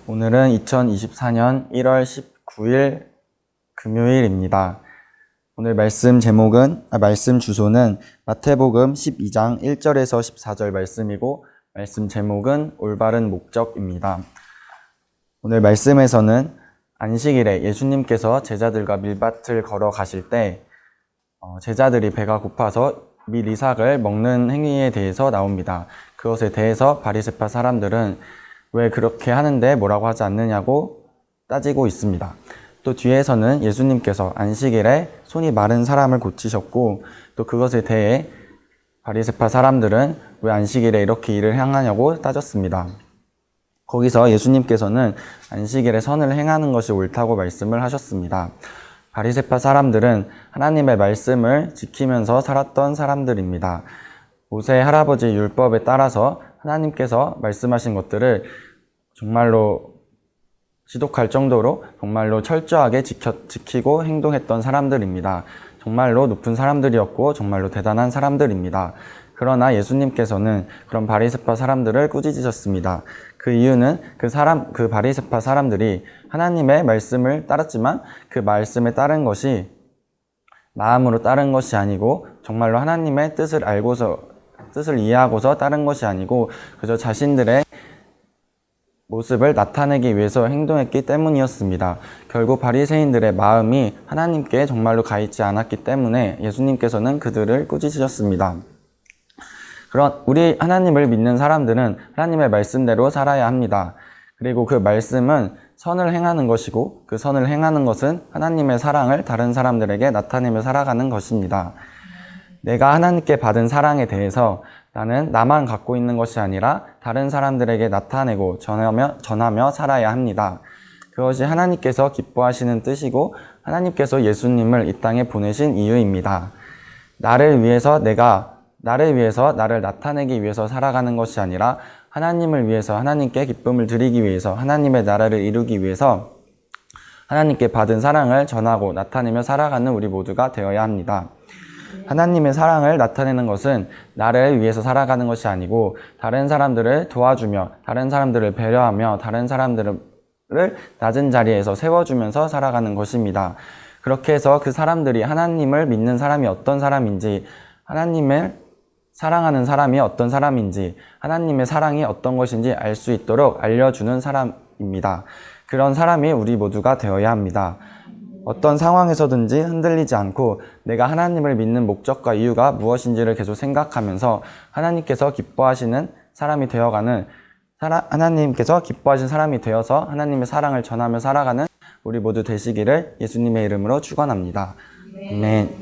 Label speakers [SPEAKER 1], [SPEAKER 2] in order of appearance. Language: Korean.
[SPEAKER 1] 오늘은 2024년 1월 19일 금요일입니다. 오늘 말씀 주소는 마태복음 12장 1절에서 14절 말씀이고, 말씀 제목은 올바른 목적입니다. 오늘 말씀에서는 안식일에 예수님께서 제자들과 밀밭을 걸어 가실 때 제자들이 배가 고파서 밀 이삭을 먹는 행위에 대해서 나옵니다. 그것에 대해서 바리새파 사람들은 왜 그렇게 하는데 뭐라고 하지 않느냐고 따지고 있습니다. 또 뒤에서는 예수님께서 안식일에 손이 마른 사람을 고치셨고, 또 그것에 대해 바리새파 사람들은 왜 안식일에 이렇게 일을 행하냐고 따졌습니다. 거기서 예수님께서는 안식일에 선을 행하는 것이 옳다고 말씀을 하셨습니다. 바리새파 사람들은 하나님의 말씀을 지키면서 살았던 사람들입니다. 모세 할아버지 율법에 따라서 하나님께서 말씀하신 것들을 정말로 지독할 정도로 정말로 철저하게 지키고 행동했던 사람들입니다. 정말로 높은 사람들이었고 정말로 대단한 사람들입니다. 그러나 예수님께서는 그런 바리새파 사람들을 꾸짖으셨습니다. 그 이유는 그 바리새파 사람들이 하나님의 말씀을 따랐지만 그 말씀에 따른 것이 마음으로 따른 것이 아니고, 정말로 하나님의 뜻을 이해하고서 따른 것이 아니고, 그저 자신들의 모습을 나타내기 위해서 행동했기 때문이었습니다. 결국 바리새인들의 마음이 하나님께 정말로 가 있지 않았기 때문에 예수님께서는 그들을 꾸짖으셨습니다. 우리 하나님을 믿는 사람들은 하나님의 말씀대로 살아야 합니다. 그리고 그 말씀은 선을 행하는 것이고, 그 선을 행하는 것은 하나님의 사랑을 다른 사람들에게 나타내며 살아가는 것입니다. 내가 하나님께 받은 사랑에 대해서 나는 나만 갖고 있는 것이 아니라 다른 사람들에게 나타내고 전하며 살아야 합니다. 그것이 하나님께서 기뻐하시는 뜻이고, 하나님께서 예수님을 이 땅에 보내신 이유입니다. 나를 위해서 나를 나타내기 위해서 살아가는 것이 아니라 하나님을 위해서, 하나님께 기쁨을 드리기 위해서, 하나님의 나라를 이루기 위해서 하나님께 받은 사랑을 전하고 나타내며 살아가는 우리 모두가 되어야 합니다. 하나님의 사랑을 나타내는 것은 나를 위해서 살아가는 것이 아니고, 다른 사람들을 도와주며, 다른 사람들을 배려하며, 다른 사람들을 낮은 자리에서 세워주면서 살아가는 것입니다. 그렇게 해서 그 사람들이 하나님을 믿는 사람이 어떤 사람인지, 하나님을 사랑하는 사람이 어떤 사람인지, 하나님의 사랑이 어떤 것인지 알 수 있도록 알려주는 사람입니다. 그런 사람이 우리 모두가 되어야 합니다. 어떤 상황에서든지 흔들리지 않고 내가 하나님을 믿는 목적과 이유가 무엇인지를 계속 생각하면서 하나님께서 기뻐하시는 사람이 되어서 하나님의 사랑을 전하며 살아가는 우리 모두 되시기를 예수님의 이름으로 축원합니다. 아멘.